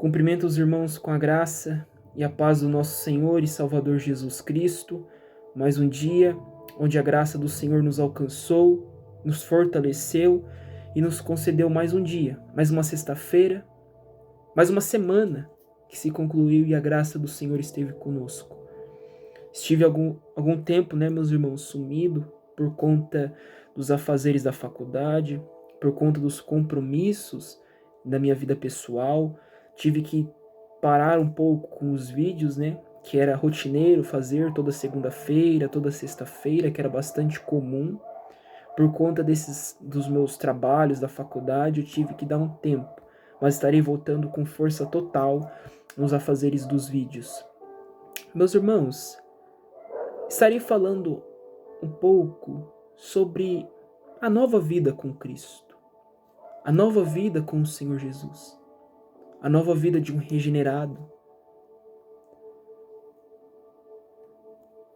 Cumprimento os irmãos com a graça e a paz do nosso Senhor e Salvador Jesus Cristo. Mais um dia onde a graça do Senhor nos alcançou, nos fortaleceu e nos concedeu mais um dia, mais uma sexta-feira, mais uma semana que se concluiu e a graça do Senhor esteve conosco. Estive algum tempo, meus irmãos, sumido por conta dos afazeres da faculdade, por conta dos compromissos da minha vida pessoal. Tive que parar um pouco com os vídeos, que era rotineiro fazer toda segunda-feira, toda sexta-feira, que era bastante comum. Por conta dos meus trabalhos da faculdade, eu tive que dar um tempo, mas estarei voltando com força total nos afazeres dos vídeos. Meus irmãos, estarei falando um pouco sobre a nova vida com Cristo, a nova vida com o Senhor Jesus, a nova vida de um regenerado.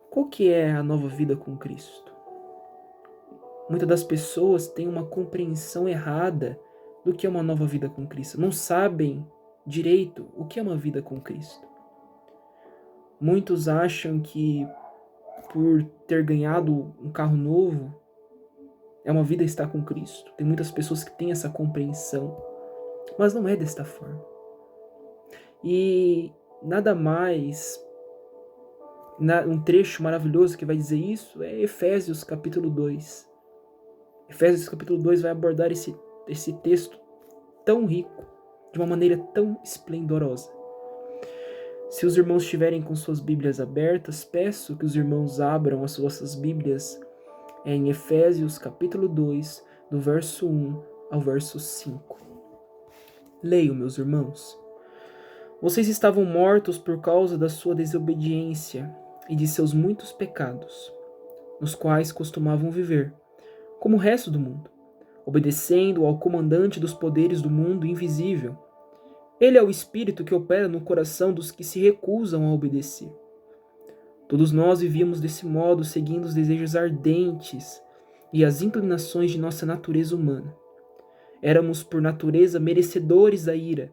Qual que é a nova vida com Cristo? Muitas das pessoas têm uma compreensão errada do que é uma nova vida com Cristo. Não sabem direito o que é uma vida com Cristo. Muitos acham que por ter ganhado um carro novo, é uma vida estar com Cristo. Tem muitas pessoas que têm essa compreensão, mas não é desta forma. E nada mais, um trecho maravilhoso que vai dizer isso é Efésios capítulo 2. Efésios capítulo 2 vai abordar esse texto tão rico, de uma maneira tão esplendorosa. Se os irmãos estiverem com suas Bíblias abertas, peço que os irmãos abram as vossas Bíblias em Efésios capítulo 2, do verso 1 ao verso 5. Leio, meus irmãos. Vocês estavam mortos por causa da sua desobediência e de seus muitos pecados, nos quais costumavam viver, como o resto do mundo, obedecendo ao comandante dos poderes do mundo invisível. Ele é o Espírito que opera no coração dos que se recusam a obedecer. Todos nós vivíamos desse modo, seguindo os desejos ardentes e as inclinações de nossa natureza humana. Éramos, por natureza, merecedores da ira,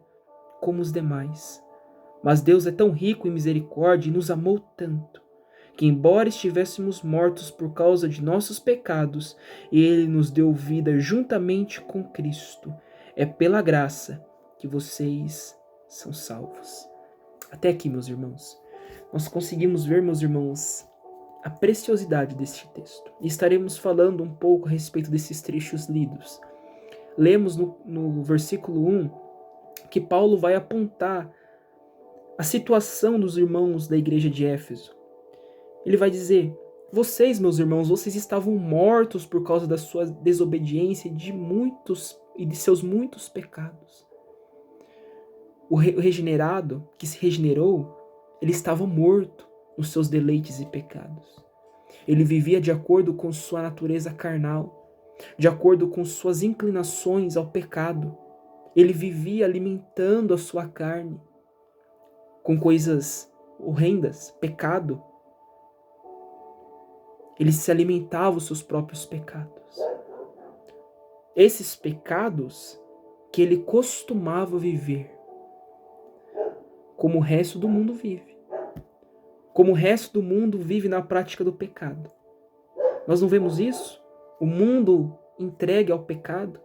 como os demais. Mas Deus é tão rico em misericórdia e nos amou tanto, que embora estivéssemos mortos por causa de nossos pecados, Ele nos deu vida juntamente com Cristo. É pela graça que vocês são salvos. Até aqui, meus irmãos, nós conseguimos ver, meus irmãos, a preciosidade deste texto. E estaremos falando um pouco a respeito desses trechos lidos. Lemos no versículo 1 que Paulo vai apontar a situação dos irmãos da igreja de Éfeso. Ele vai dizer: vocês, meus irmãos, vocês estavam mortos por causa da sua desobediência e de seus muitos pecados. O regenerado, que se regenerou, ele estava morto nos seus deleites e pecados. Ele vivia de acordo com sua natureza carnal, de acordo com suas inclinações ao pecado. Ele vivia alimentando a sua carne com coisas horrendas, pecado. Ele se alimentava os seus próprios pecados. Esses pecados que ele costumava viver, como o resto do mundo vive. Como o resto do mundo vive na prática do pecado. Nós não vemos isso? O mundo entregue ao pecado,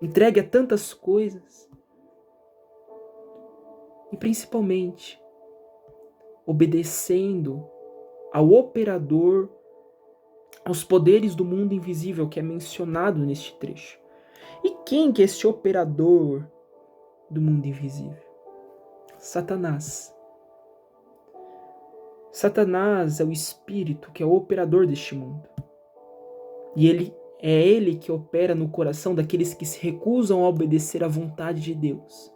entregue a tantas coisas. E principalmente, obedecendo ao operador, aos poderes do mundo invisível que é mencionado neste trecho. E quem que é este operador do mundo invisível? Satanás. Satanás é o espírito que é o operador deste mundo. E ele que opera no coração daqueles que se recusam a obedecer à vontade de Deus.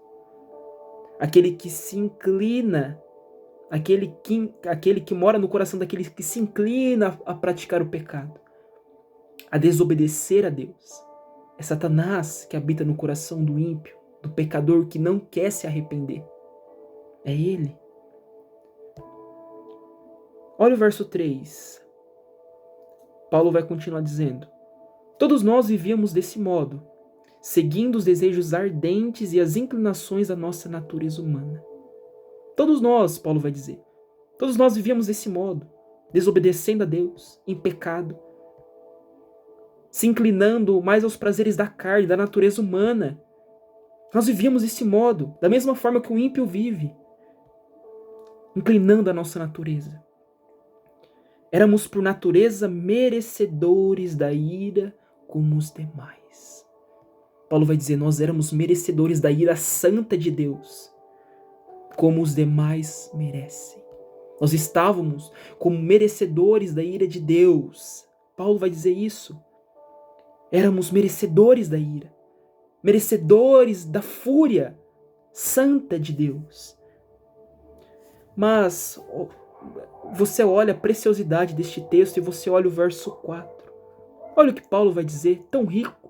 Aquele que se inclina, aquele que mora no coração daquele que se inclina a praticar o pecado, a desobedecer a Deus. É Satanás que habita no coração do ímpio, do pecador que não quer se arrepender. É ele. Olha o verso 3. Paulo vai continuar dizendo: todos nós vivíamos desse modo, seguindo os desejos ardentes e as inclinações da nossa natureza humana. Todos nós, Paulo vai dizer, todos nós vivíamos desse modo, desobedecendo a Deus, em pecado, se inclinando mais aos prazeres da carne, da natureza humana. Nós vivíamos desse modo, da mesma forma que o ímpio vive, inclinando a nossa natureza. Éramos por natureza merecedores da ira como os demais. Paulo vai dizer, nós éramos merecedores da ira santa de Deus, como os demais merecem. Nós estávamos como merecedores da ira de Deus. Paulo vai dizer isso. Éramos merecedores da ira, merecedores da fúria santa de Deus. Mas você olha a preciosidade deste texto e você olha o verso 4. Olha o que Paulo vai dizer, tão rico.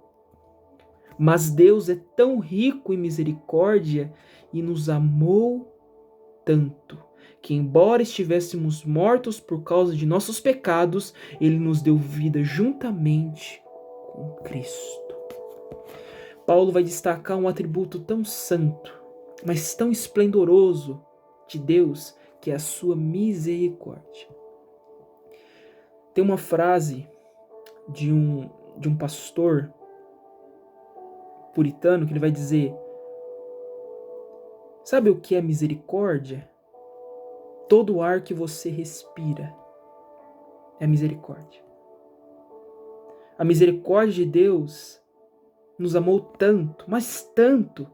Mas Deus é tão rico em misericórdia e nos amou tanto, que embora estivéssemos mortos por causa de nossos pecados, Ele nos deu vida juntamente com Cristo. Paulo vai destacar um atributo tão santo, mas tão esplendoroso de Deus, que é a sua misericórdia. Tem uma frase de um pastor puritano que ele vai dizer: sabe o que é misericórdia? Todo o ar que você respira é misericórdia. A misericórdia de Deus nos amou tanto, mas tanto,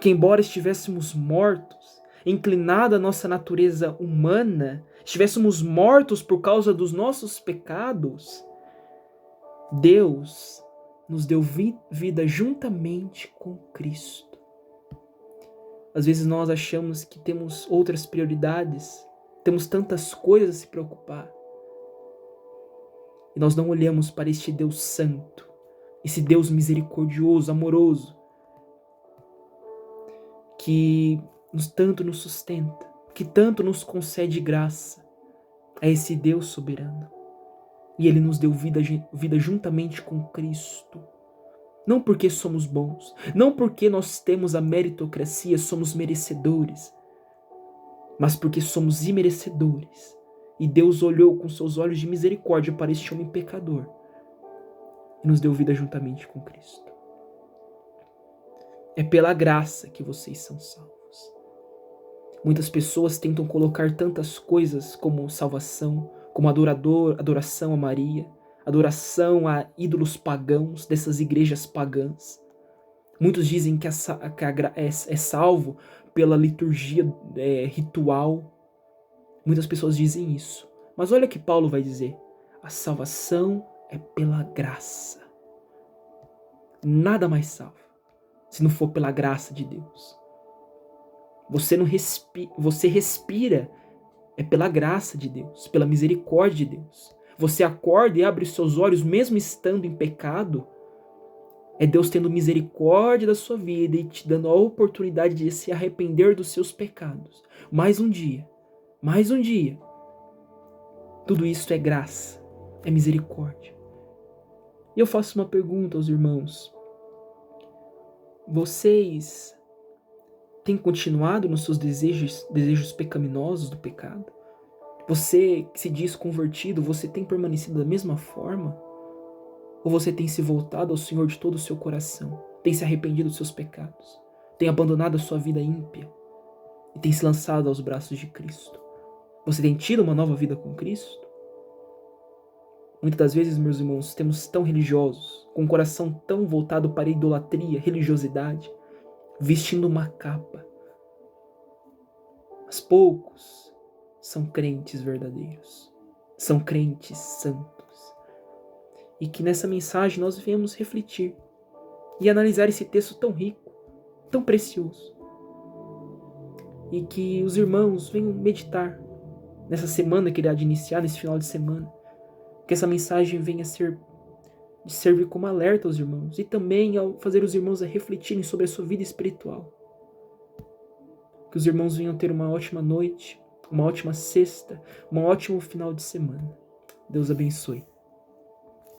que embora estivéssemos mortos, inclinada a nossa natureza humana, estivéssemos mortos por causa dos nossos pecados, Deus nos deu vida juntamente com Cristo. Às vezes nós achamos que temos outras prioridades, temos tantas coisas a se preocupar, e nós não olhamos para este Deus santo, esse Deus misericordioso, amoroso, que tanto nos sustenta, que tanto nos concede graça, a esse Deus soberano. E Ele nos deu vida juntamente com Cristo. Não porque somos bons, não porque nós temos a meritocracia, somos merecedores, mas porque somos imerecedores. E Deus olhou com seus olhos de misericórdia para este homem pecador e nos deu vida juntamente com Cristo. É pela graça que vocês são salvos. Muitas pessoas tentam colocar tantas coisas como salvação, como adoração a Maria, adoração a ídolos pagãos dessas igrejas pagãs. Muitos dizem que é salvo pela liturgia ritual. Muitas pessoas dizem isso. Mas olha o que Paulo vai dizer. A salvação é pela graça. Nada mais salva se não for pela graça de Deus. Você respira é pela graça de Deus, pela misericórdia de Deus. Você acorda e abre os seus olhos mesmo estando em pecado, é Deus tendo misericórdia da sua vida e te dando a oportunidade de se arrepender dos seus pecados. Mais um dia. Tudo isso é graça, é misericórdia. E eu faço uma pergunta aos irmãos. Vocês têm continuado nos seus desejos pecaminosos do pecado? Você que se diz convertido, você tem permanecido da mesma forma? Ou você tem se voltado ao Senhor de todo o seu coração? Tem se arrependido dos seus pecados? Tem abandonado a sua vida ímpia? E tem se lançado aos braços de Cristo? Você tem tido uma nova vida com Cristo? Muitas das vezes, meus irmãos, temos tão religiosos, com um coração tão voltado para a idolatria, religiosidade, vestindo uma capa. Mas poucos são crentes verdadeiros, são crentes santos. E que nessa mensagem nós viemos refletir e analisar esse texto tão rico, tão precioso. E que os irmãos venham meditar nessa semana que irá de iniciar, nesse final de semana. Que essa mensagem venha servir como alerta aos irmãos e também ao fazer os irmãos a refletirem sobre a sua vida espiritual. Que os irmãos venham ter uma ótima noite, uma ótima sexta, um ótimo final de semana. Deus abençoe.